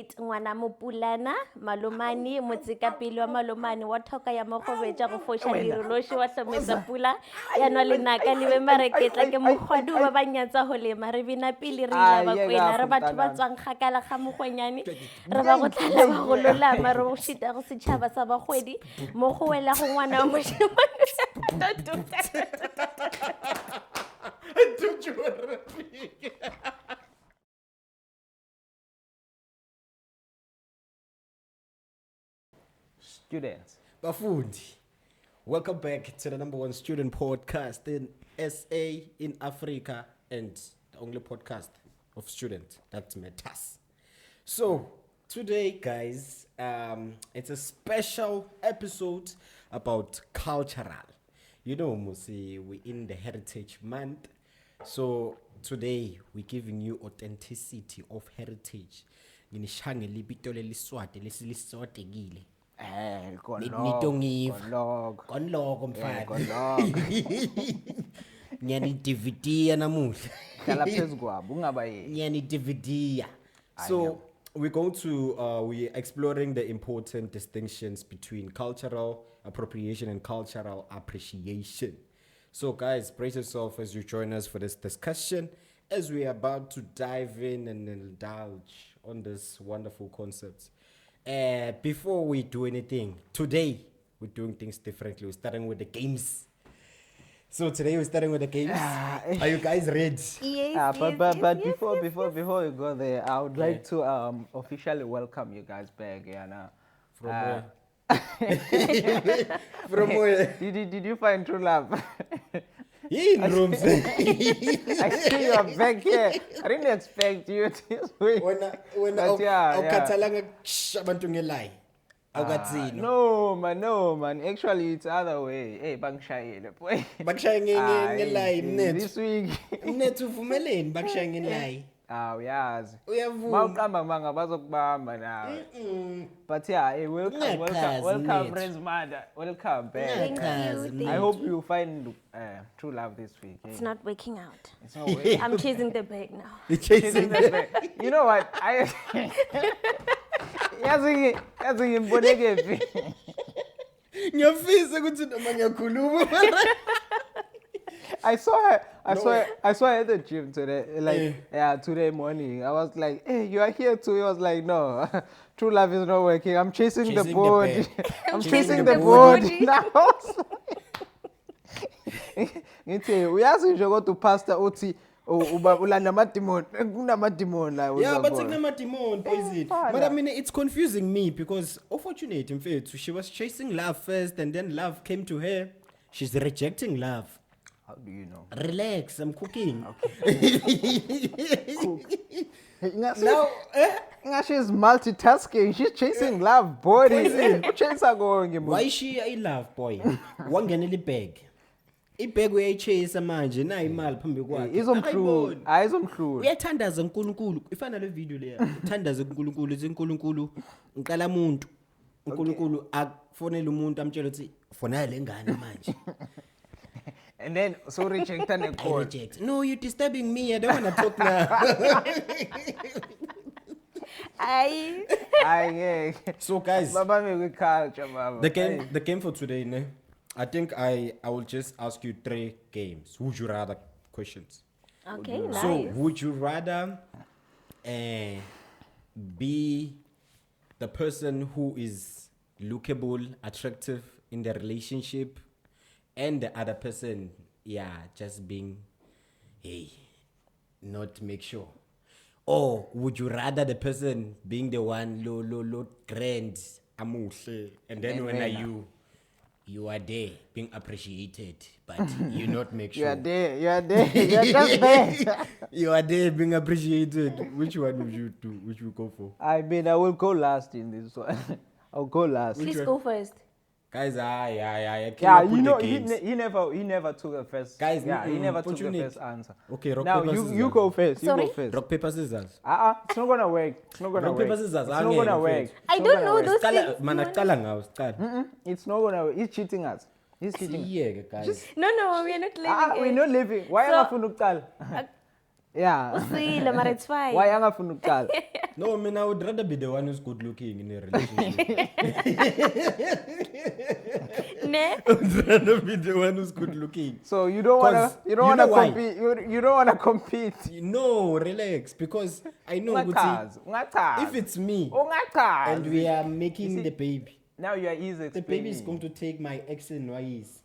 date ngwana mopulana malomane motseka pele wa malomane wa thoka ya mogobetša go fosha dirološi wa hlometsa pula ya nwa lenaka le be mareketla ke mokgwadi ba banyatsa go lema re bina pele re ila ba kwena re batho ba tswang kgakala ga mogwenyane re ba go tlala ba go lolama re go šita go setšhaba sa bagwedi mo go wela go ngwana wa mošemane Students. Bafundi, welcome back to the #1 student podcast in SA, in Africa, and the only podcast of students that matters. So, today, guys, it's a special episode about cultural. You know, Musi, we're in the Heritage Month. So, today, we're giving you authenticity of heritage. Nginishange libito leliswati lesiswategile. Konloko mfana. Nyani DVD namuhla. Kala phezu kwabo ungabayeki. Nyani DVD. So we're going to we're exploring the important distinctions between cultural appropriation and cultural appreciation. So guys, brace yourself as you join us for this discussion as we are about to dive in and indulge on this wonderful concept. Before we do anything, today we're doing things differently. We're starting with the games. So today we're starting with the games. Are you guys ready? Yes, But before we go there, I would like to officially welcome you guys back. From where? From where? Did you find true love? In rooms. I see you are back here. I didn't expect you this way. When awukhathalanga abantu ngelai. Awukatsini. No man. Actually it's other way. Hey, bangishayele boy. Bakushaye ngelai mnethu. This week. Mnethu uvumeleni bakushaye ngelai. Uyazi. Uyavuma. Mawuqamba manga bazokubamba nawe. But hey, welcome friends mother. Welcome back. Thank you. I hope you find true love this week. It's not working out. It's not working. I'm chasing the bag now. You're chasing the back. You know what? Yazi ngimboneke phi. Ngiyafisa ukuthi noma ngiyakhuluma. I saw her at the gym today, today morning. I was like, hey, you are here too. He was like, no, true love is not working. I'm chasing the board. I'm chasing the board now. We asked you to go to Pastor Oti. Ulanda madimon. Yeah, but madimon poison. But I mean, it's confusing me because, unfortunately, in fact, she was chasing love first, and then love came to her. She's rejecting love. How do you know? Relax, I'm cooking. Okay. Now, she's multitasking. She's chasing love, boy. Why is she a love boy? Wangeneli bag. Ibheg uyaychase manje na imali phambi kwakhe. Izomhlula. Uyathandaza uNkulunkulu. Ifana le video leya. Uthandaza uNkulunkulu, uNkulunkulu ngiqala umuntu. uNkulunkulu akufonela umuntu amtshela ukuthi fonela lengane manje. And then, so reject and call. Reject. No, you're disturbing me. I don't want to talk now. So, guys, the game for today, ne? I think I will just ask you 3 games. Would you rather questions? Okay, nice. So, would you rather be the person who is lookable, attractive in the relationship, and the other person, just being, not make sure? Or would you rather the person being the one low grand, amuhle, and then when you are there being appreciated, but you not make sure? You are there, you're just there. You are there being appreciated. Which one would you do? Which would you go for? I mean, I will go last in this one. I'll go last. Please go first. Guys, he never took the first. Guys, he never took the first answer. Okay, rock, now paper, scissors. you go first. Sorry? You go first. Rock, paper, scissors. It's not gonna work. It's not gonna rock, work. paper, scissors. It's not gonna work. I don't know those things. It's not gonna work. He's cheating us. He's cheating. Yeah, guys. No, we are not living. We're not living. Why am I Yeah. Usile, mara it's fine. Why angafuna ukuqala? No, I mean, I would rather be the one who's good looking in a relationship. Ne? I would rather be the one who's good looking. So you don't wanna 'Cause you don't you wanna know why? compete. You don't wanna compete. No, relax. Because I know Ungachazi, ungachazi. if it's me Ungachazi. and we are making see, the baby, now you are easy the baby is going to take my X and Y's.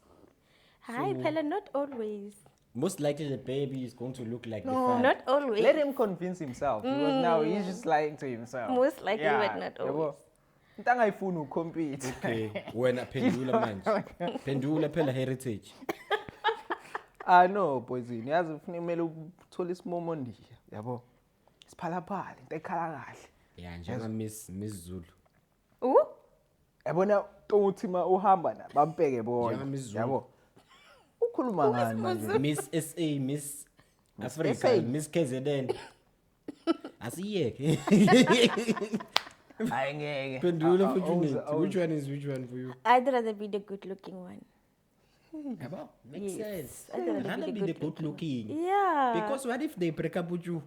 Hi, Pella, not always. Most likely the baby is going to look like the No. father. Not always. Let him convince himself because now he's just lying to himself. Most likely, but not yabo. always. Into angayifuni compete. Okay, wena pendula manje. Pendula phela heritage. No, boyzini. Yazi ufanele uthole isimomo ndiya, yabo. Siphalaphala, into ekhala kahle. Yeah, njenga Miss Zulu. Ooh? Yabona uthi ma uhamba na bampeke bona. Njenga Miss Zulu. Yabo. Ukhuluma ngani manje? Miss SA, Miss Africa, SA. Miss KZN. Asiyeke. Hayi ngeke. Pendula Awuze- fortunate. awuze- Which one for you? I'd rather be the good looking one. Yabo, makes Yes, sense. I'd rather Rather be be the the good looking. Yeah. Because what if they break up with you?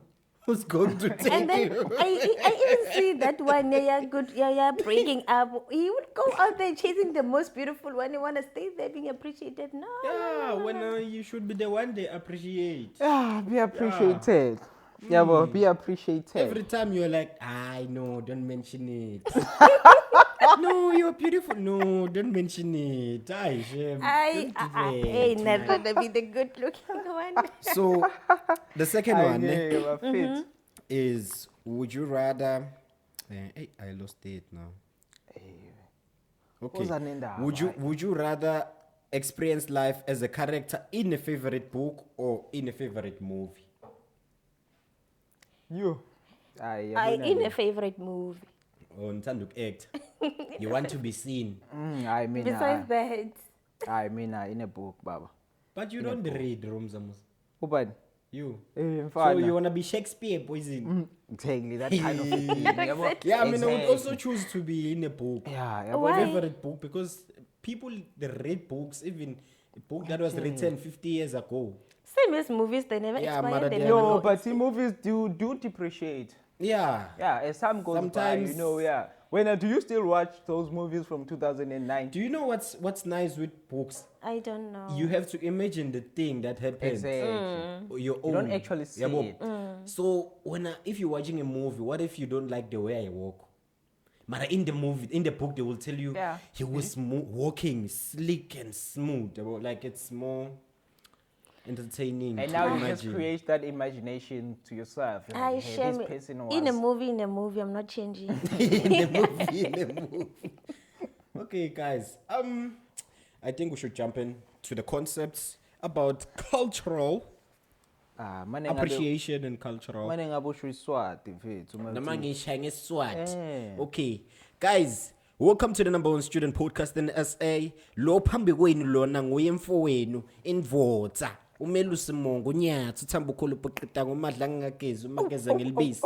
Who's going to take And then you? I even see that one, yeah, breaking up. He would go out there chasing the most beautiful one. You want to stay there being appreciated? No. Yeah, when you should be the one they appreciate. Yeah, be appreciated. Yabo, be appreciated. Every time you're like, I know, don't mention it. No, you're beautiful. No, don't mention it. I shame. I Don't do that. I'd rather be the good looking one. So, the second Hayi one ngeke bafethu. is, would you rather... Hey, I lost it now. Okay. Uza nendaba, Would you rather experience life as a character in a favorite book or in a favorite movie? You. Hayi I yabona in le. a favorite movie. Or ntanda act. You want to be seen. Hayi mina. Besides that, Hayi mina in a book baba. But you don't read, Romzamos. Ubani? You. So Mfana. you want to be Shakespeare, poison? Exactly that kind of thing. Yabo. Yeah, I mean, I would Exactly. also choose to be in a book. Yeah, yabo. Why? Favorite book, because people they read books, even a book that was written 50 years ago. same as movies, they never Yeah, expire. mother, They they never are No, go. but the movies do depreciate. Yeah. Yeah, as time goes by, Sometimes- you know, yeah. When do you still watch those movies from 2009? Do you know what's nice with books? I don't know. You have to imagine the thing that happened. Exactly. Your own. You don't actually see Yabo. it. So if you're watching a movie, what if you don't like the way I walk? But in the movie, in the book, they will tell you Yeah. he was walking slick and smooth. Yabo. Like it's more entertaining. And to now you imagine. just create that imagination to yourself. You're I like, hey, shame this person was... in a movie, I'm not changing. in the movie. Okay, guys. I think we should jump in to the concepts about cultural appreciation and cultural. Mane ngabe usho iswati mfethu. Noma ngisho ngeSwati. Eh. Okay, guys. Welcome to the number one student podcast in SA. Lo phambi kwenu lona nguye mfowenu indvodza. Umelu Simongo Nyathu uthamba ukhulu uqita ngomadla ngagezi umageza ngelibisi.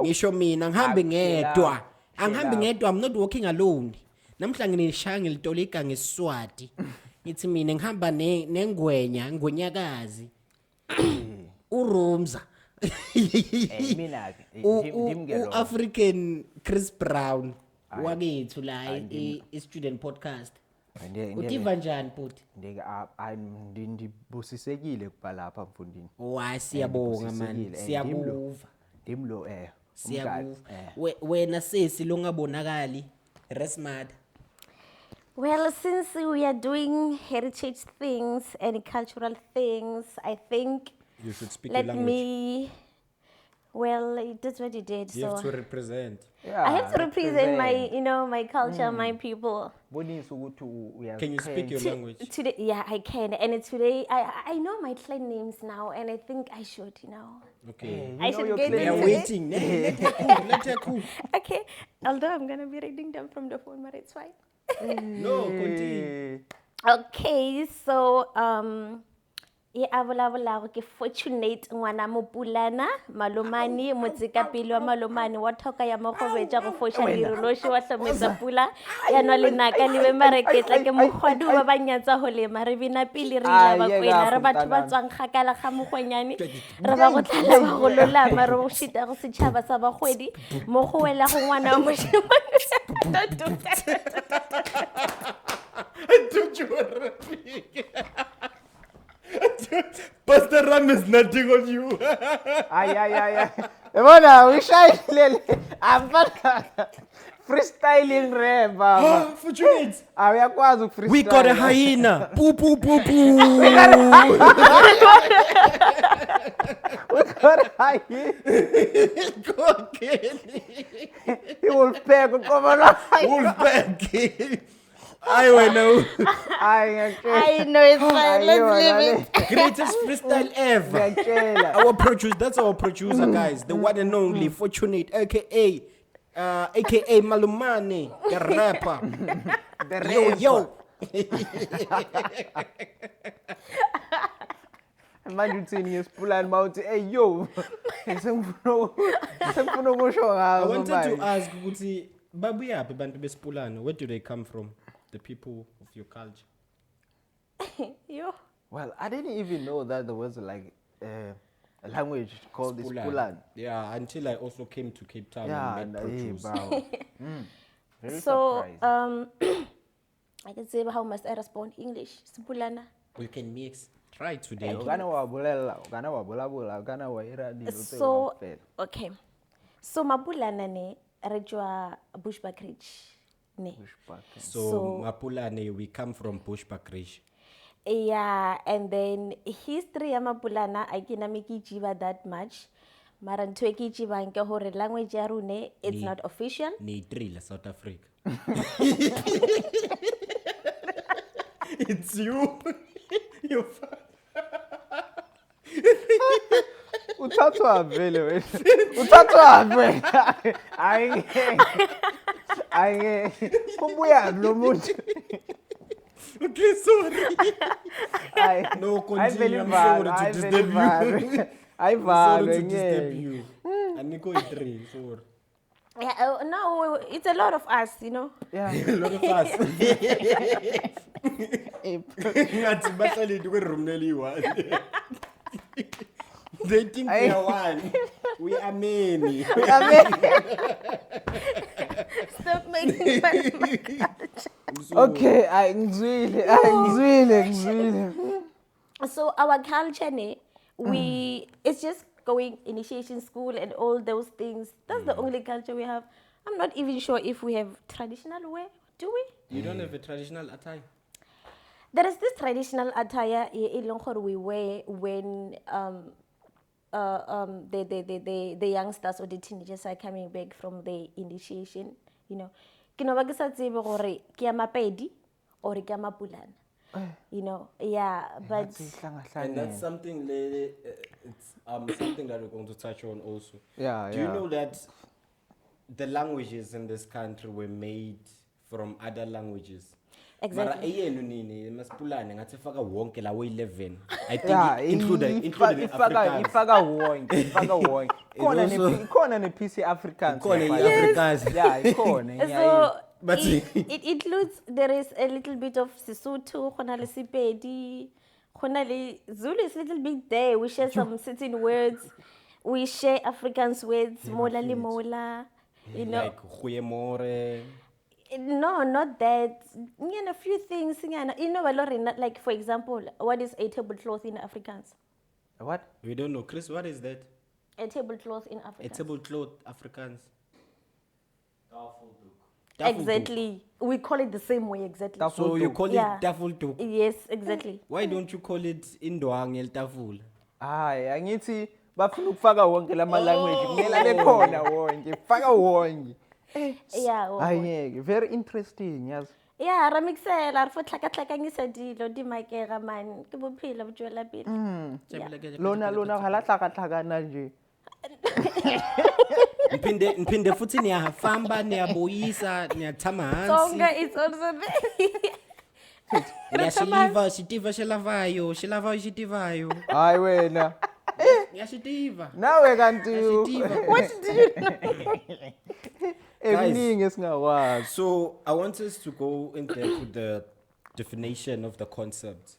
Ngisho mina ngihambe ngedwa. Angihambi ngedwa, I'm not walking alone. Namhla nginishaya ngilitolika ngeSwati. Ngithi mina ngihamba nengwenya, ngonyakazi. uRomza. Mina ke ndimngelo. African Chris Brown wakethu la i-student podcast. Utiva njani futhi? Ndibusisekile kuba lapha mfundini. Wa siyabonga man, siyabuva. Ndimlo Siyabuva. Wena sesi longabonakali Resmad. Well, since we are doing heritage things and cultural things, I think You should speak let your language. well, that's what you did. You So have to represent. I have to represent my, my culture, my people. Bonisa ukuthi Can you speak your language? Today, yeah, I can. And today, I know my clan names now, and I think I should, Okay. I should get We are into it. waiting. Let her cook. Okay, although I'm gonna be reading them from the phone, but it's fine. No, continue. Okay, so e a bola ke fortunate ngwana mopulana malomane motsekapele wa malomane wa thoka ya mokgobetša go fosha dirološi wa hlomesa pula ya nwa lenaka le be mareketla ke mokgwadi ba banyatsa go lema re bina pele re ila bakwena re batho ba tswang kgakala ga mogwenyane re ba go tlala ba go lolama re go šita go setšhaba sa bagwedi mo go wela go ngwana wa mošemane Pastor Ram is nothing on you. Ay. Ebona, we shy lele. Freestyling rap, baba. Fortunate. Uyakwazi ukufreestyle. We got a hyena. Poo. We got a hyena. Wolfpack, come on. Wolfpack. I know. I know it's fine, let's leave it. Greatest freestyle ever. That's our producer, guys. The one and only Fortunate, aka Malumani, the rapper. Yo. Imagine seeing his pull and mount. Hey, yo. I wanted to ask, Babuya, where do they come from? The people of your culture. Yo. Well, I didn't even know that there was like a language called this Pulan. Yeah, until I also came to Cape Town and met produce. Very So, surprised. I can say how must I respond English? Spulana. We can mix. Try today. So, okay. So, mabulana ne rejwa Bushbuck Ridge. Ne. So Mapulane, we come from Bushbuck Ridge. Yeah, and then history ya Mapulana I cannot make it that much. Maran tweki jiba nke hore language ya rune it's not official. Ni drill South Africa. It's you. You. Uthatwa vele wena. Uthatwa vele. Ay, kubuya lo muntu. Okay, sorry. No, continue. I'm sorry to disturb you. I'm sorry to disturb you. Aniko idri, sorry. Yeah, no, it's a lot of us, you know. Yeah. A lot of us. Ngathi bahlale duke rumneli one. They think we are one. We are many. Stop making fun of my culture. Okay, ngizwile. So our culture, it's just going initiation school and all those things. That's the only culture we have. I'm not even sure if we have traditional wear. Do we? You don't have a traditional attire? There is this traditional attire we wear when the youngsters or the teenagers are coming back from the initiation. You know, or you know, yeah, but and that's something it's something that we're going to touch on also. Yeah. Do you know that the languages in this country were made from other languages? exactly. I think including Africans. Ifaka wonke. Ikhona ne PC Africans. Yeah, ikhona. So but it includes, there is a little bit of Sesotho, khona le Sepedi, khona le Zulu is a little bit there. We share some certain words. We share Afrikaans words, mola le mola, you know. Like Khuyemore. No, not that. You know, a few things. You know, like for example, what is a tablecloth in Afrikaans? What? We don't know. Chris, what is that? A tablecloth in Afrikaans. A tablecloth Afrikaans. Exactly. We call it the same way, exactly. So you call it tafeldoek? Yes, exactly. Why don't you call it indwang el taful? Angithi bafuna ukufaka wonke lama language. Kumele bekhona wonke. Faka wonke. Yeah. Very interesting, yes. Yeah, ramixela re fotlaka-tlakangisa dilo di makega man ke bophelo bo tswela pele. Lona ga la tlaka-tlakana nje. Nphinde futhi niyahamba niyaboyisa niyatshama hansi. Songa it's also there. Xitiva xilavayo. Hayi wena. Ngiyaxitiva. Nawe kanti Ngiyaxitiva. what did you Ekuningi esingakwazi. So I want us to go in depth with the definition of the concept.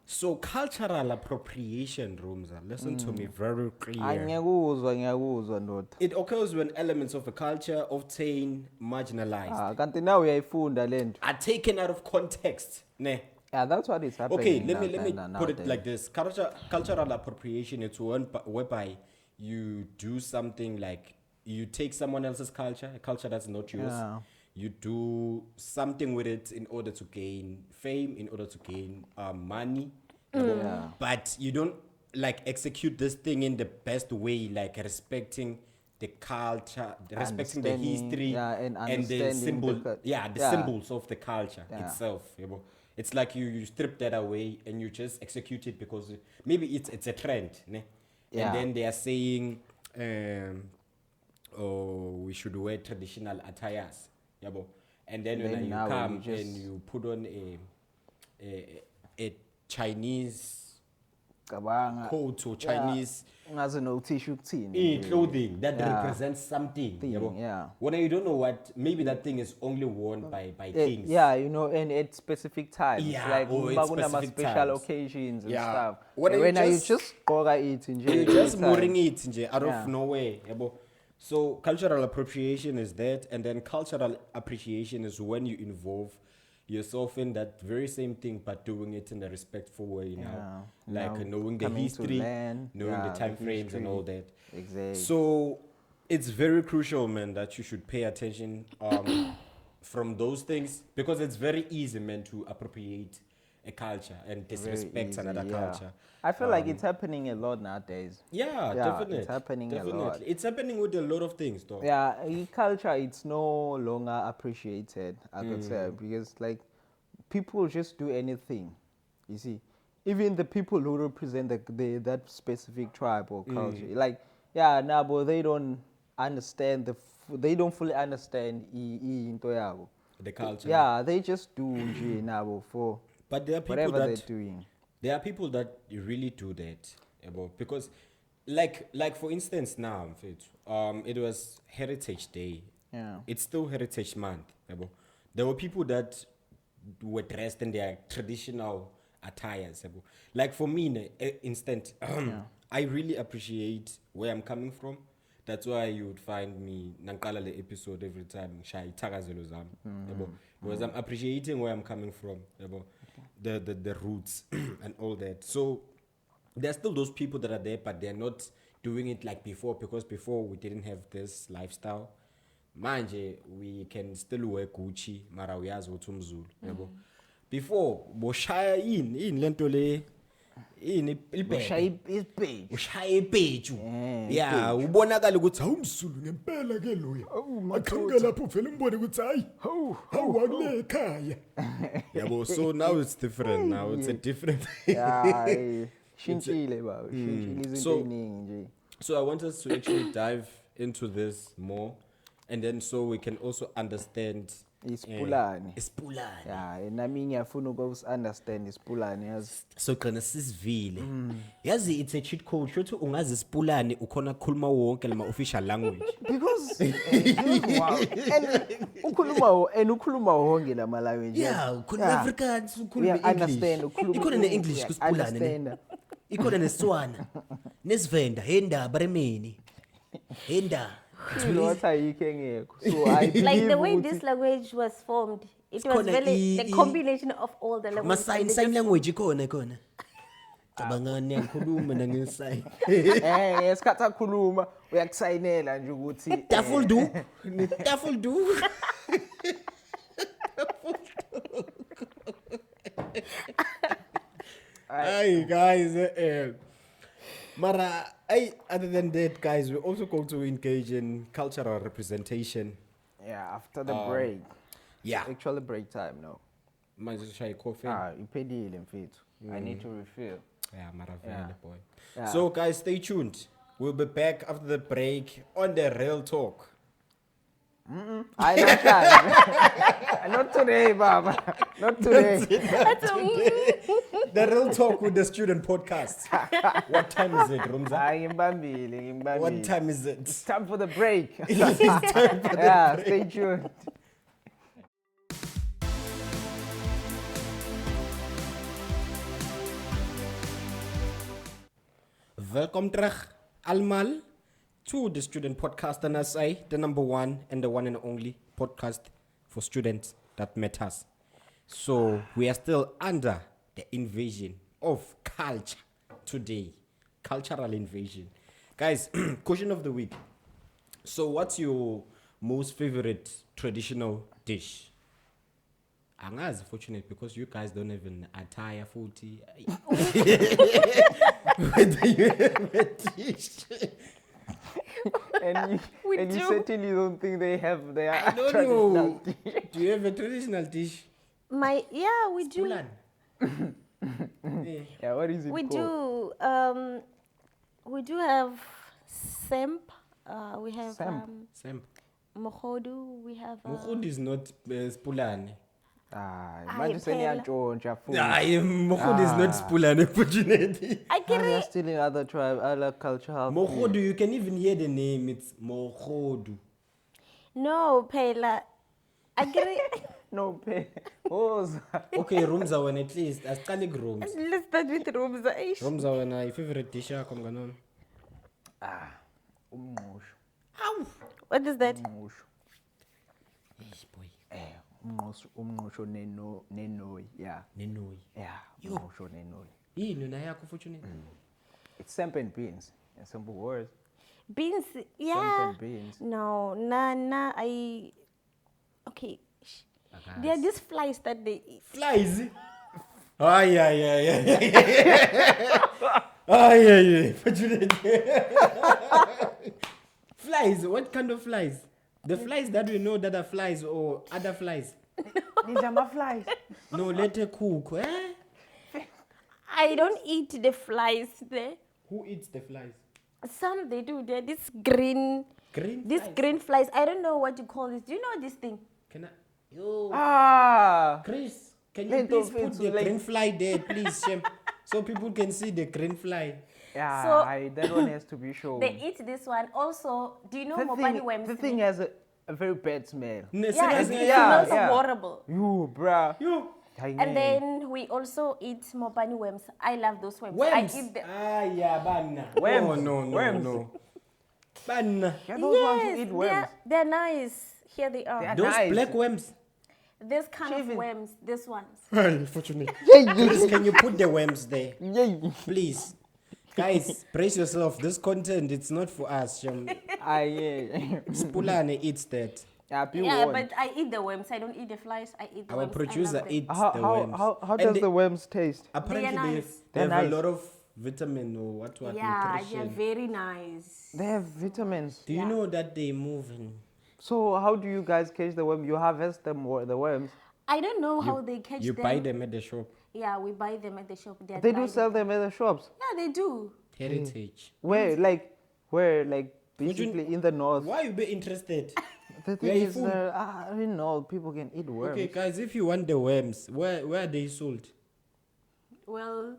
So cultural appropriation, Rumza, listen to me very clear. Ngiyakuzwa ndoda. It occurs when elements of a culture obtained marginalized Kanti nawe uyayifunda lento. are taken out of context. Ne? Yeah, that's what is happening. Okay, let me nowadays. put it like this. Cultural appropriation, it's one whereby you do something like you take someone else's culture, a culture that's not yours. Yeah. You do something with it in order to gain fame, in order to gain money. Yeah. But you don't like execute this thing in the best way, like respecting the culture, respecting the Understanding, history, yeah, and the understanding symbol, the symbols of the culture Yeah. itself. It's like you strip that away and you just execute it because maybe it's a trend, ne? Yeah. And then they are saying, we should wear traditional attires, yabo. And then when you now come you just- and you put on a Chinese Cabanga. coat or Chinese Ngaze no tissue ukuthini. clothing that Yeah. represents something, Thing, yabo. yeah. When you don't know what, maybe that thing is only worn by kings. Yeah, you know, and at specific times. Yeah, like or at bakuna specific special times. occasions and Yeah. stuff. When And you when you just- just gqoka it nje. You're just anytime. mooring it nje, out Yeah. of nowhere, yabo. So cultural appropriation is that, and then cultural appreciation is when you involve yourself in that very same thing, but doing it in a respectful way now, like Now knowing the coming to history, learn, knowing yeah, the time frames and history. all that. Exactly. So it's very crucial, man, that you should pay attention from those things, because it's very easy, man, to appropriate a culture and disrespect easy, another yeah. culture. I feel like it's happening a lot nowadays. Yeah, Yeah, definitely. it's happening a definitely. lot. It's happening with a lot of things, though. Yeah, culture, it's no longer appreciated, I could say, because like people just do anything. You see, even the people who represent that specific tribe or culture, like but they don't understand they don't fully understand into yabo. The culture. Yeah, they just do nje nabo for But there are people whatever they're that doing. there are people that really do that, yabo, because like for instance now, mfethu, it was Heritage Day. Yeah. It's still Heritage Month, yabo. There were people that were dressed in their traditional attires, yabo. Like for me, instant, I really appreciate where I'm coming from. That's why you would find me nankala le episode every time shy thakazelo zami, yabo, because I'm appreciating where I'm coming from, yabo, the roots and all that. So there's still those people that are there, but they're not doing it like before, because before we didn't have this lifestyle. Manje we can still wear Gucci, mara uyazi ukuthi umZulu, yabo. Before boshaya yini lento le yini Ushaya isibheji. ushaya ibheju, yeah, ubonakala ukuthi awumZulu ngempela ke loya, akhanga lapho vele umbone ukuthi hayi awakule ekhaya, yabo. So now it's different, now it's a different Yeah, shintshile baba, shintshile izinto So- eziningi nje. So I want us to actually dive into this more, and then so we can also understand Isipulani. Isipulani. Yeah, nami ngiyafuna uku-understand isipulani yazi. So gonna sisivile. Yazi it's a cheat code. Shothi ungazi isipulani ukhona ukukhuluma wonke lama official language. Because wow. And ukhuluma wonke lama language. Yeah, ukhuluma Afrikaans, ukhuluma Yeah, understand, English. ukhuluma- Ikhona ne-English yeah, kusipulani ne. understand. Ikhona neSwana. Nesivenda, hendaba remeni. Henda. What ayikho engekho. So I believe Like the way ukuthi- this language was formed, it It's was called really the a- combination of all the Ma languages. and they sign just- language ikhona. Cabangani ngikhuluma nangesign. ngesikhathi akhuluma uyakusayinela nje ukuthi Tafuldu. Tafuldu. Hey guys, Mara, other than that, guys, we're also going to engage in cultural representation. yeah, after the break. Yeah. Actually break time no. Manje shy coffee. Iphelile mfethu. I need to refill. Yeah, Mara, Yeah. boy. Yeah. So, guys, stay tuned. We'll be back after the break on the real talk. I know. Not today, Baba. Not today. The Real Talk with the Student podcast. What time is it, Rumza? Ngimbambile. What time is it? It's time for the break. It's time for the Yeah, break. stay tuned. Welcome terug allemaal to the Student Podcast and SA, the number one and the one and only podcast for students that matters. So we are still under the invasion of culture today, cultural invasion. Guys, question of the week. So what's your most favorite traditional dish? Angazi, fortunate because you guys don't even attire 40. Whether you have a dish. And you certainly don't think they have their I don't traditional know. dish. Do you have a traditional dish? We do. Pulan. Yeah, what is it We called? do. We do have semp. We have Semp? Sam. mohodu. We have. Mukhud is not spulane. Manje seniyantshontsha futhi. Mukhud is not spulane, fortunately. They are still in other tribe, other cultural. Mokhodu, you can even hear the name. It's Mokhodu. No, Pela. Agree. No pay. Oza. Okay, Rumza when at least. Asqalik rooms. Let's start with rooms. Rumza when your favorite dish yakho mnganon. Umngqusho. What is that? Umngqusho. Hey boy. Umngqusho nenoyi. Yeah. Nenoi. Yeah. Yo. Umngqusho nenoyi. Yini na yakho fortunately? It's semp and beans. In simple words. Beans. Semp Yeah. and beans. No, nah. Okay. There are these flies that they eat. Flies. Ay. Ay. Fortunately. Flies. What kind of flies? The flies that we know that are flies or other flies? These are my flies. No, let her cook. Eh? I don't eat the flies there. Who eats the flies? Some they do. They're these green. Green These flies. green flies. I don't know what you call this. Do you know this thing? Can I? Yo. Chris, can you Let please of put it the like- green fly there, please, Shem, so people can see the green fly? Yeah, So- that one has to be shown. They eat this one. Also, do you know the Mopani thing, worms? the thing has a very bad smell. No, Yeah, seriously? it Yeah, smells yeah. horrible. You, bruh. You. And then we also eat Mopani worms. I love those worms. Worms. I eat them. Yeah, banna. Worms. No. Worms. Banna. Yeah, those ones Yes, who eat worms. they're nice. Here they are. They are Those nice. black worms. This kind of Shaving. worms. These ones. Unfortunately. Please, can you put the worms there? Please. Guys, brace yourself. This content, it's not for us. Shem. Yeah. Spulane eats that. Yeah, people Yeah, want. but I eat the worms. I don't eat the flies. I eat the Our worms. I producer love them. eats How, the how, worms. how And does they- the worms taste? Apparently, They are nice. they They're have nice. a lot of vitamin or what Yeah, they're nutrition. very nice. They have vitamins. Do you Yeah. know that they move in? So how do you guys catch the worm? You harvest them or the worms? I don't know how they catch You them. buy them at the shop. Yeah, we buy them at the shop. They're They do dried. sell them at the shops. Yeah, they do. Heritage. Where, basically in the north. Why you be interested? The Where thing you is, food? I didn't know people can eat worms. Okay, guys, if you want the worms, where are they sold? Well,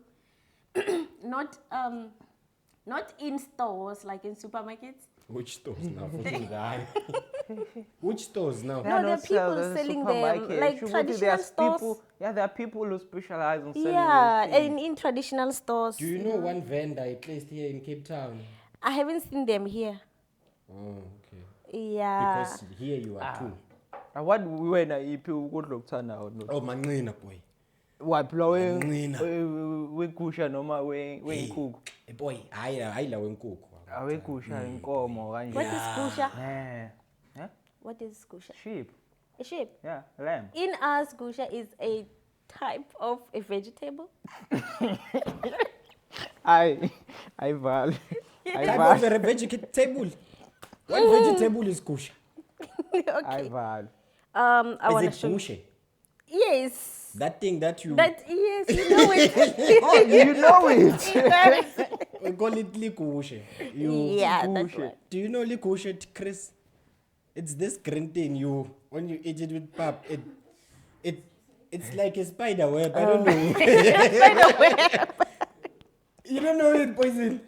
not in stores like in supermarkets. Which stores now? Which stores now? They No, are there are not sold people at the selling them, supermarket. like Shubuti, traditional there's stores. people, yeah, there are people who specialize in selling Yeah, those things. and in traditional stores. Do you know one vendor I placed here in Cape Town? I haven't seen them here. Oh, okay. Yeah. Because here you are too. What wena iphi ukudlokuthanda Oh, manqina boy. waphila Manqina. wegusha noma wenkukhu Boy, ayila wenkukhu. awegusha inkomo What kanje is gusha? eh What is gusha? sheep A sheep. yeah lamb In us, gusha is a type of a vegetable. I value Type of a vegetable. What vegetable is kusha? I Okay. value I want to Is show it you. kushe? Yes. That thing that you That yes, you know it. oh you know it we call it likushe. You Yeah, that's gushe. right. do you know likushe, Chris? It's this green thing you when you eat it with pap, It's like a spider web. I don't know. You don't know it, poison.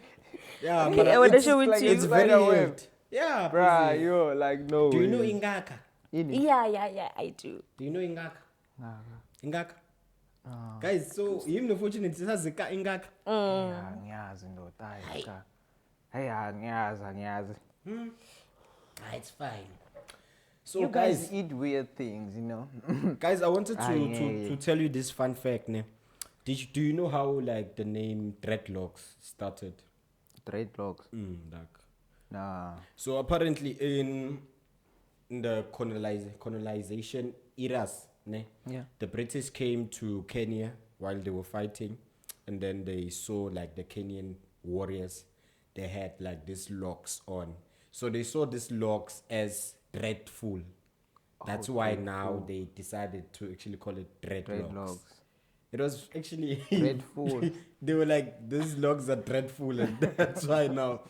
Yeah, Okay, but I wanna it's, show it like to you. it's very spider web. weird. Yeah, Bruh, poison. yo, like no. Do you know way. ingaka? Ini? Yeah, I do. Do you know ingaka? Nah, Ingaka. nah. Guys, so him the fortunate says ingaka. Yeah, ngiyazi ndoda, hayi cha. Hey, angiyazi. It's fine. So You guys eat weird things, you know. guys, I wanted Ah, yeah. to tell you this fun fact. Ne? Do you know how like the name dreadlocks started? Dreadlocks. Like. Nah. So apparently in the colonization eras, ne, Yeah. the British came to Kenya while they were fighting, and then they saw like the Kenyan warriors, they had like these locks on. So they saw these locks as dreadful. That's why now they decided to actually call it dreadlocks. Dreadlocks. It was actually Dreadful. They were like, these locks are dreadful, and that's why now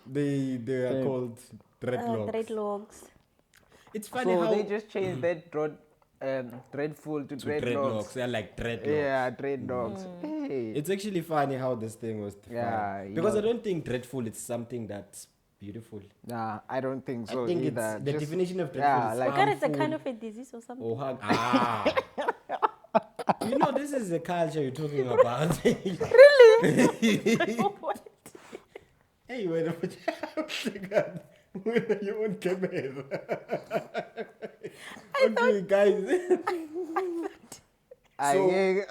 they are called dreadlocks. Dreadlocks. It's funny So how they just changed that dreadful to dreadlocks. They're like dreadlocks. Yeah, dreadlocks. Hey. It's actually funny how this thing was defined. Yeah, you Because know. I don't think dreadful is something that's beautiful. Nah, I don't think so I think either. it's the Just- definition of dreadful yeah, is like Because it's a harmful. kind of a disease or something. or hug. You know, this is the culture you're talking about. What? Hey, wait a minute. When are you on camera? Okay, guys. Angeke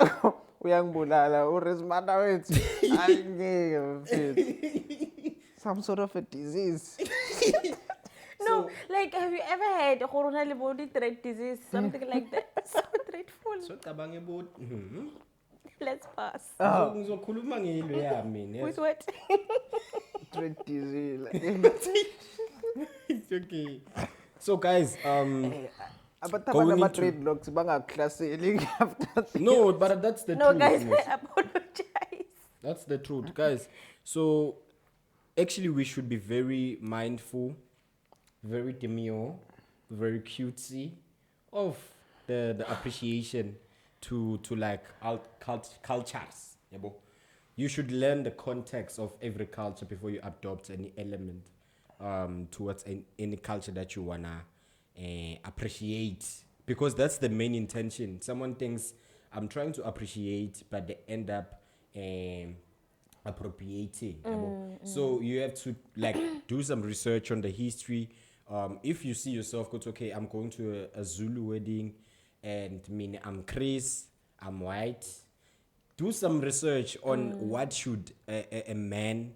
uyangibulala uresmata wethu. Angeke mfethu. Some sort of a disease. No, like, have you ever had coronary body thread disease? Something like that. So dreadful. So cabange about Let's pass. ngizokhuluma ngilo yami ne. With what? Dread disease. It's okay. So guys, But Going abantu into- dreadlocks bangaklaseli after. no, but that's the No, truth. guys, miss. I apologize. That's the truth, guys. So actually we should be very mindful, very demure, very cutesy of the appreciation to like cultures. Yabo. You should learn the context of every culture before you adopt any element towards any culture that you wanna appreciate, because that's the main intention. Someone thinks I'm trying to appreciate, but they end up appropriating. Yabo. So you have to like do some research on the history. If you see yourself, go to, okay, I'm going to a Zulu wedding, and mean I'm Chris, I'm white. Do some research on what should a man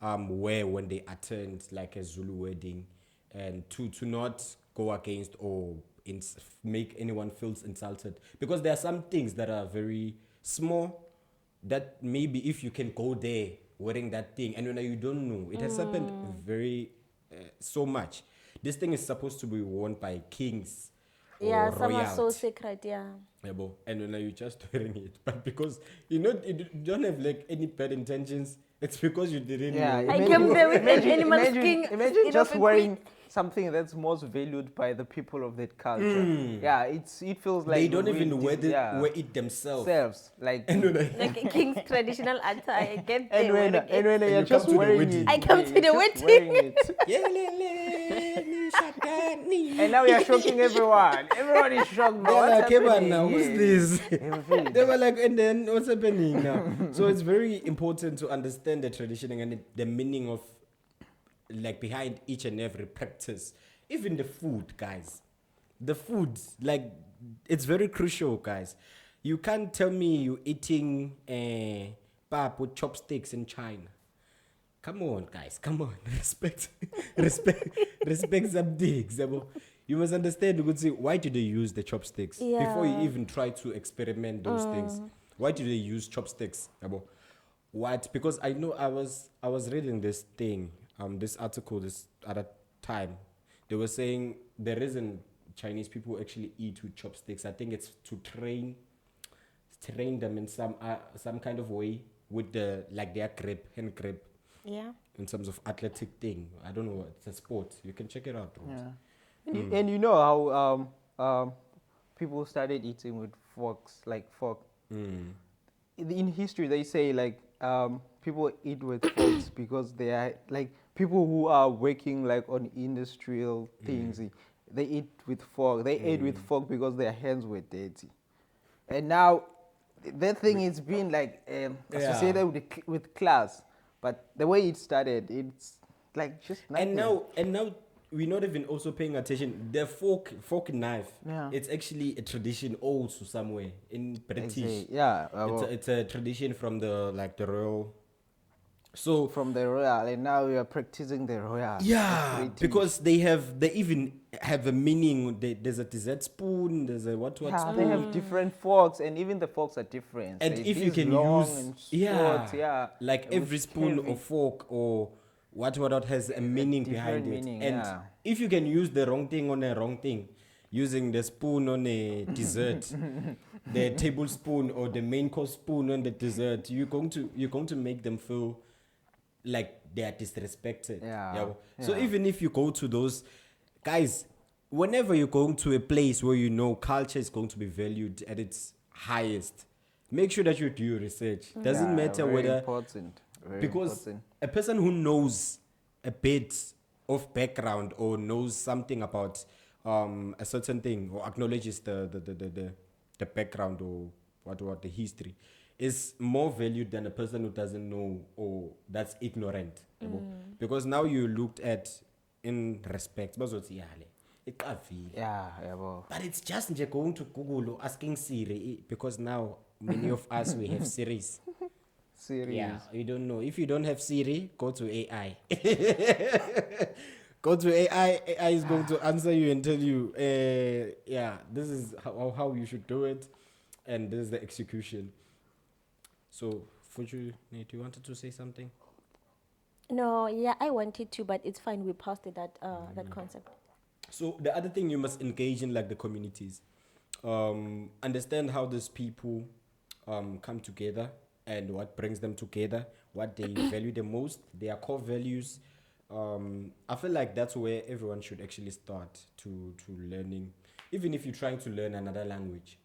wear when they attend like a Zulu wedding, and to not go against or make anyone feels insulted, because there are some things that are very small that maybe if you can go there wearing that thing, and when you don't know, it has happened very so much. This thing is supposed to be worn by kings or Yeah, some are so royalty. sacred, yeah. Yabo. And when you're just wearing it, but because you know you don't have like any bad intentions, it's because you didn't Yeah, know. I came there with an animal skin. Imagine skin just of a wearing queen. something that's most valued by the people of that culture. Yeah, it feels like They don't the even real wear, dis- yeah, wear it themselves. selves. Like Like a king's traditional attire. I get there and when wearing it. you're you just come to the wearing wedding. it. I come to you're the just wedding. wearing it. And now you're shocking everyone. Everyone is shocked. They're What's like, hey, man, happening now who's here?" this? Everything. They were like, and then what's happening now? So it's very important to understand the tradition and the meaning of like behind each and every practice. Even the food, guys. The food, like, it's very crucial, guys. You can't tell me you're eating pap with chopsticks in China. Come on, guys. Come on. Respect some things. You must understand, you could say, why do they use the chopsticks? Before you Yeah. even try to experiment those things. Why do they use chopsticks? What? Because I know I was reading this thing, this article this other time. They were saying the reason Chinese people actually eat with chopsticks, I think it's to train them in some kind of way with the like their grip, hand grip, Yeah. in terms of athletic thing. I don't know, it's a sport. You can check it out. Rose. Yeah. And you know how people started eating with forks, like fork. In history, they say like people eat with forks because they are like people who are working like on industrial things. They eat with fork. They ate with fork because their hands were dirty. And now, that thing is being like associated with class. But the way it started, it's like just nothing. And now we're not even also paying attention. The fork knife. Yeah. It's actually a tradition also somewhere in British. Yeah, It's a tradition from the royal. So from the royal, and now we are practicing the royal. yeah, British. because they even have a meaning. There's a dessert spoon. There's a what Yeah, spoon. they have different forks, and even the forks are different. And There's if you these can long use and short, like and every with spoon heavy- or fork or what has a meaning behind different it. meaning, And yeah. if you can use the wrong thing on a wrong thing, using the spoon on a dessert, the tablespoon or the main course spoon on the dessert, you're going to make them feel like they are disrespected. Yeah, So yeah. even if you go to those guys, whenever you're going to a place where you know culture is going to be valued at its highest, make sure that you do your research. Doesn't Yeah, matter very whether important. Very because important. a person who knows a bit of background or knows something about a certain thing or acknowledges the background or what the history is more valued than a person who doesn't know or that's ignorant. Yabo. Because now you looked at in respect bazothi yale iqavile. Yeah, yeah, well. But it's just nje going to Google or asking Siri because now many of us we have Siris. Series. Yeah, you don't know. If you don't have Siri, go to AI. Go to AI. AI is going to answer you and tell you, yeah, this is how you should do it, and this is the execution. So, Fuju, you wanted to say something? No, yeah, I wanted to, but it's fine. We passed that that concept. So the other thing you must engage in like the communities, understand how these people come together and what brings them together, what they value the most, their core values. I feel like that's where everyone should actually start to learning, even if you're trying to learn another language.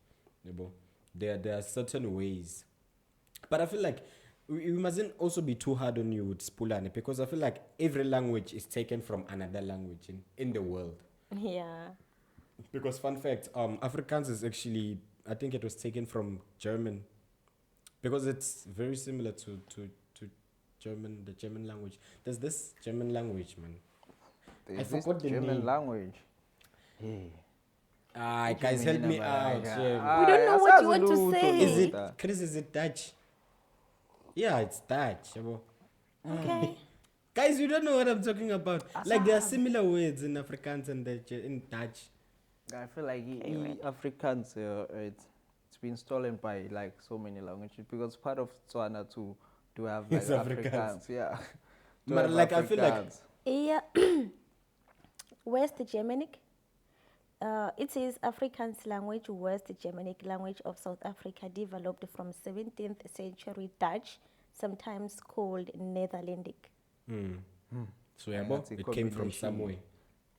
You know, there are certain ways, but I feel like we mustn't also be too hard on you with Spulane because I feel like every language is taken from another language in the world. Yeah. Because fun fact, Afrikaans is actually, I think it was taken from German because it's very similar to German, the German language. There's this German language, man. There's I forgot this the German name. language. Yeah. Guys, help me out. We don't know what you want to say. Is it, Chris, is it Dutch? Yeah, it's Dutch. Yabo. Okay. Guys, you don't know what I'm talking about. Like, there are similar words in Afrikaans and in Dutch. I feel like Afrikaans, it's been stolen by like so many languages because part of Tswana to have like It's Afrikaans. Afrikaans, yeah. To But have like, I feel like Afrikaans. Yeah. West Germanic. It is Afrikaans language, West Germanic language of South Africa, developed from 17th century Dutch, sometimes called Netherlandic. so Yeah, yabo, that's a it came from combination. somewhere.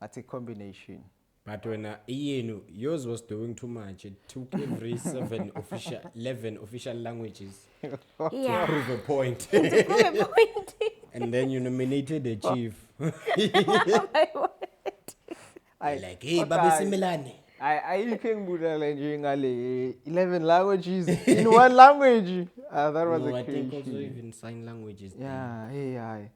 That's a combination. But when yours was doing too much, it took every 11 official languages to Yeah. prove a point. To prove a point. And then you nominated the chief. My word. Like, hey, Babi Similane. I can ngale 11 languages in one language. That was No, a I think also creation. even sign languages. Yeah, hey.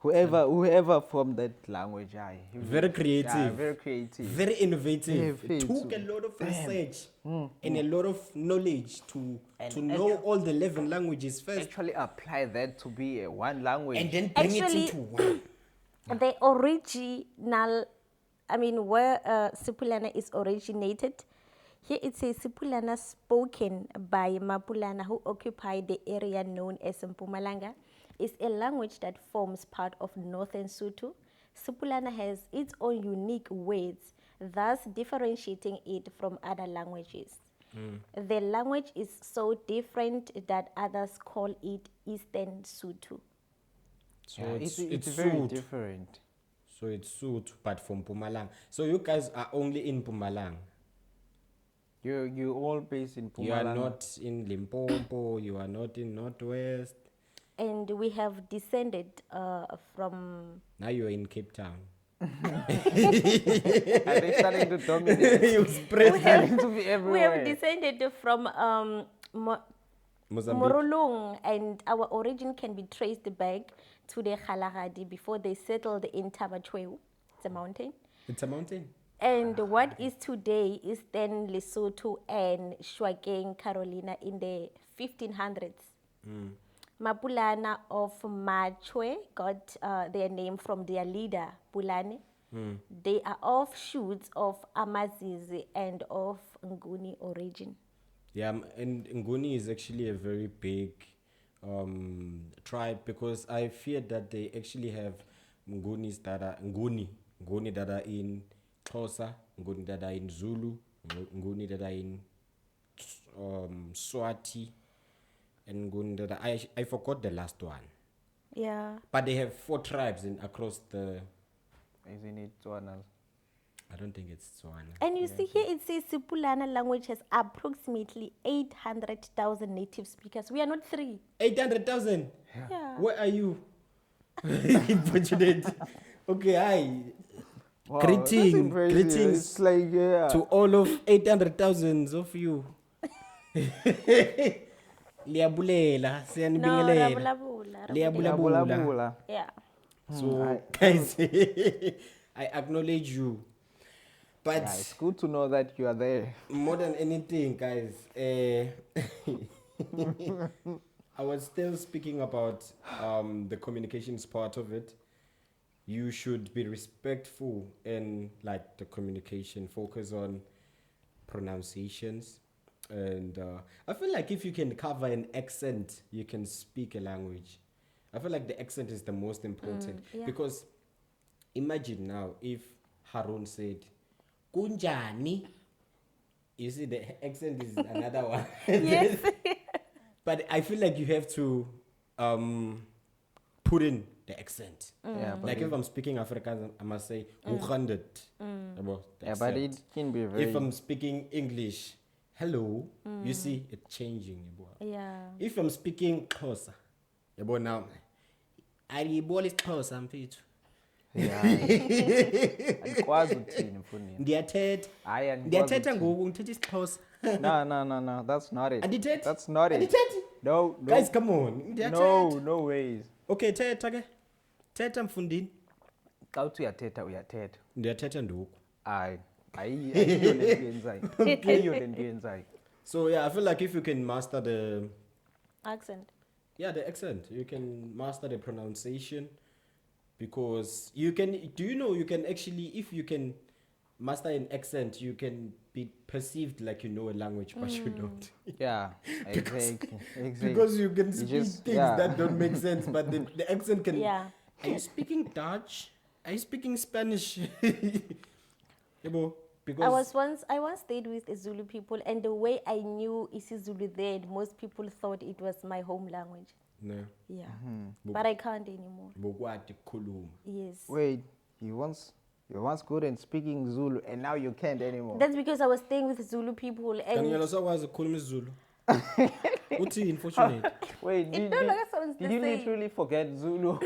Whoever formed that language, Very creative. Yeah, very creative. Very innovative. Yeah, It took too. a lot of research and a lot of knowledge to know all the 11 languages first Actually apply that to be a one language. and then bring Actually- it into one. The original, I mean, where Sipulana is originated, here it says Sipulana spoken by Mapulana who occupied the area known as Mpumalanga is a language that forms part of Northern Sotho. Sipulana has its own unique words, thus differentiating it from other languages. The language is so different that others call it Eastern Sotho. So Yeah, it's very Sotho. different. So it's Sotho, but from Pumalang. So you guys are only in Pumalang. You all based in You are Mpumalanga. not in Limpopo. You are not in Northwest. And we have descended from. Now you are in Cape Town. Are they starting to dominate? You spread Starting to be We everywhere. have descended from Mozambique. Morolong, and our origin can be traced back to the Kgalagadi before they settled in Tabachweu. It's a mountain. It's a mountain. And what is today is then Lesotho and Shwakeng, Carolina in the 1500s. Mapulana of Machwe got their name from their leader, Pulane. They are offshoots of Amazizi and of Nguni origin. Yeah, and Nguni is actually a very big tribe, because I fear that they actually have Ngunis that are Nguni that are in Xhosa, Nguni that are in Zulu, Nguni that are in Swati, and Nguni that are, I forgot the last one. Yeah. But they have 4 tribes across the. Isn't it Tswana? I don't think it's Tswana. And you see here it says Sipulana language has approximately 800,000 native speakers. We are not 3. 800,000. Yeah. Where are you? Unfortunate. Okay, hi. Wow, that's impressive. Greetings It's like, yeah. to all of 800,000 of you. Liyabulela, No, siyanibingelela. rabulabula. Liyabulabula. Bula. Yeah. So, guys, I acknowledge you. But Yeah, it's good to know that you are there. more than anything, guys, I was still speaking about the communications part of it. You should be respectful in like the communication, focus on pronunciations. And I feel like if you can cover an accent, you can speak a language. I feel like the accent is the most important. yeah. Because imagine now if Harun said, Kunjani. You see, the accent is another one. Yes. But I feel like you have to put in the accent. Yeah, but Like if I'm speaking Afrikaans, I must say, "Hoegaande?" About the yeah, but accent. it can be very. If I'm speaking English, hello, you see it changing. Yeah. If I'm speaking Xhosa, now, ayibona isiXhosa mfethu. Yeah. Andikwazi ukuthini mfundini. Ndiyathetha. Hayi, andikwazi Ndiyathetha ukuthini. ngoku ngithetha isiXhosa. No, that's not it. Andithethi? That's not it. Andithethi? No. Guys, come on. No ways. Okay, thetha ke. Thetha mfundini. Xa uthi uyathetha. Ndiyathetha ngoku. Ayiyo le nto yenzayo. Ayiyo le nto yenzayo. So yeah, I feel like if you can master the Accent. the accent, you can master the pronunciation, because you can. Do you know you can actually, if you can master an accent, you can be perceived like you know a language, but you don't. Yeah, exactly. Because you can You speak just- things yeah. that don't make sense, but the accent can. Yeah. Are you speaking Dutch? Are you speaking Spanish? Because I once stayed with the Zulu people, and the way I knew isiZulu then, most people thought it was my home language. no. Yeah. But I can't anymore. Bokwati kukhuluma. Yes. Wait, you once good in speaking Zulu and now you can't anymore. That's because I was staying with Zulu people, Kanti and yena sakwazi ukukhuluma isiZulu. Uthini fortunate? Wait, it no longer sounds the did you same. literally forget Zulu?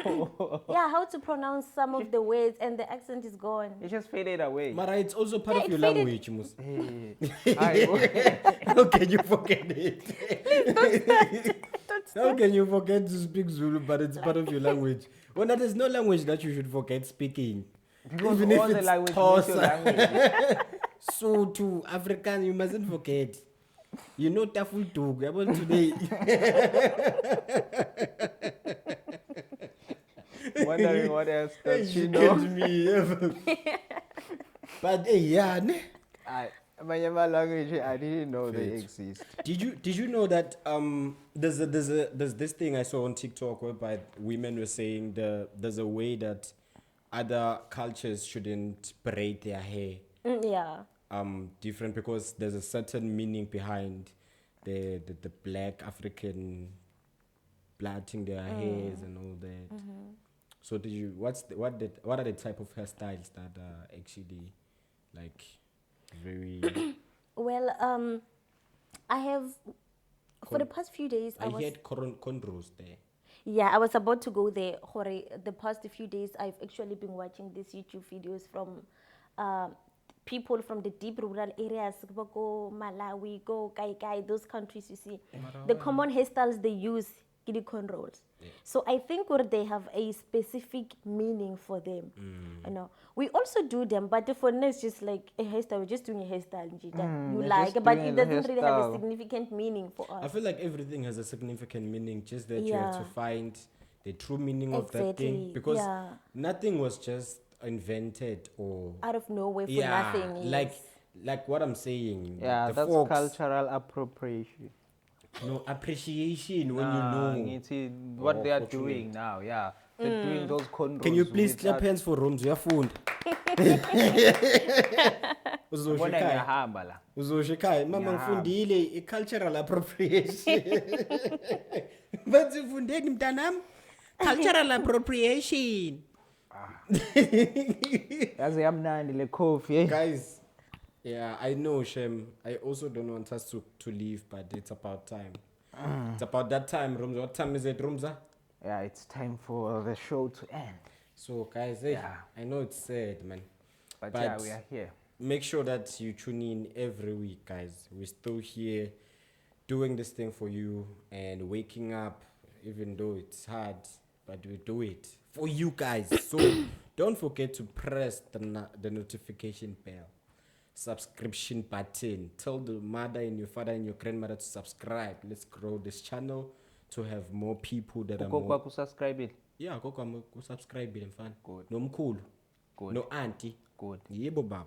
Yeah, how to pronounce some of the words, and the accent is gone. It just faded away. Mara, it's also part of it your faded. language, Mus. Hey. How can you forget it? How can you forget to speak Zulu, but it's part of your language? Well, there's no language that you should forget speaking. Because Even if all the it's language is your Xhosa. language. So to African, you mustn't forget. You know Taful Dog, about today. Wondering what else does she You know? get me. But yeah, ne? My language, I didn't know they exist. Did you know that there's this thing I saw on TikTok whereby women were saying there's a way that other cultures shouldn't braid their hair Yeah. different, because there's a certain meaning behind the black African plaiting their hairs and all that. So did you what are the type of hairstyles that are actually like very Well, I have, for the past few days, I had cornrows there. yeah, I was about to go there. Hore, the past few days, I've actually been watching these YouTube videos from people from the deep rural areas, go Malawi, go Kai, those countries you see. The common hairstyles they use, kidi cornrows. So I think they have a specific meaning for them. You know, we also do them, but for now it's just like a hairstyle. We're just doing a hairstyle, you they're like, just but doing it the doesn't really have a hairstyle. significant meaning for us. I feel like everything has a significant meaning, just that you have to Yeah. find the true meaning of that thing. Exactly, Because yeah. nothing was just invented or Out of nowhere for yeah, nothing. like what I'm saying. Yeah, the that's folks, cultural appropriation. no appreciation when you know. Ngithi what they are fortunate. doing now, yeah. They're doing those cornrows. Can you please clap without- hands for Rooms? Uyafunda. Uzosho Bona ekhaya. ngiyahamba la. Uzosho ekhaya. Mama Ngiyahamba. ngifundile i-cultural appropriation. Bathi ufundeni mntanami? Cultural appropriation. Yaze yamnandi le coffee, eh? Guys, yeah, I know, Shem. I also don't want us to leave, but it's about time. It's about that time, Rumza. What time is it, Rumza? Yeah, it's time for the show to end. So, guys, hey, Yeah. I know it's sad, man. But yeah, we are here. Make sure that you tune in every week, guys. We're still here doing this thing for you and waking up, even though it's hard, but we do it for you guys. So don't forget to press the notification bell, subscription button. Tell the mother and your father and your grandmother to subscribe. Let's grow this channel to have more people that are Ugogo more. wakusubscribe. Yeah, go come subscribe mfana. Good. Nomkhulu. Good. No auntie. Good. Yebo baba.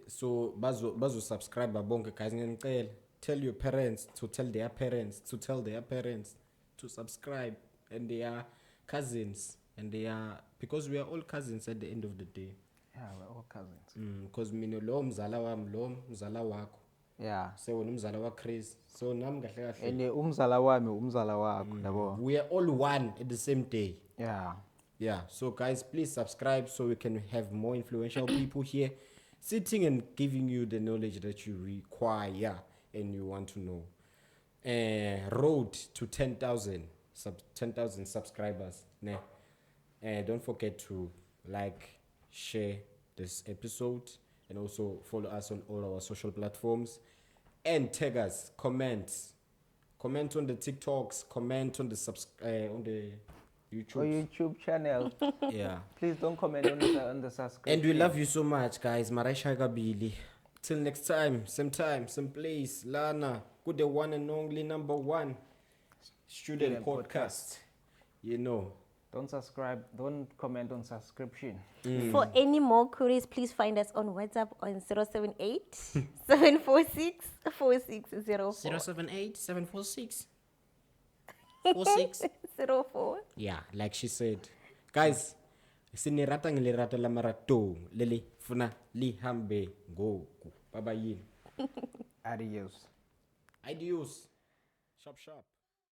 So bazo subscribe bonke guys ngiyanicela. Tell your parents to tell their parents to tell their parents to subscribe, and their cousins, and they are, because we are all cousins at the end of the day. Yeah, we're all cousins. Because mina lo mzala wami lo mzala wakho Yeah. sewona umzala wa Chris, so nami kahle kahle And umzala wami umzala wakho, yabo. we are all one at the same day. Yeah. Yeah, so guys, please subscribe so we can have more influential people here sitting and giving you the knowledge that you require and you want to know. Road to 10,000 subscribers. Ne? Don't forget to like, share this episode, and also follow us on all our social platforms and tag us, comment on the TikToks, comment on the YouTube. Our YouTube channel. Yeah. Please don't comment on the subscription. And we love you so much, guys. Maraisha Gabili. Till next time, same place. Lana, good the one and only number one student podcast. You know. Don't subscribe. Don't comment on subscription. For any more queries, please find us on WhatsApp on 078 746 4604. 078 746 4604. Yeah, like she said. Guys, sinirata ngilirata la marato lele funa lihambe go. Bye bye. Adios. Adios. Sharp.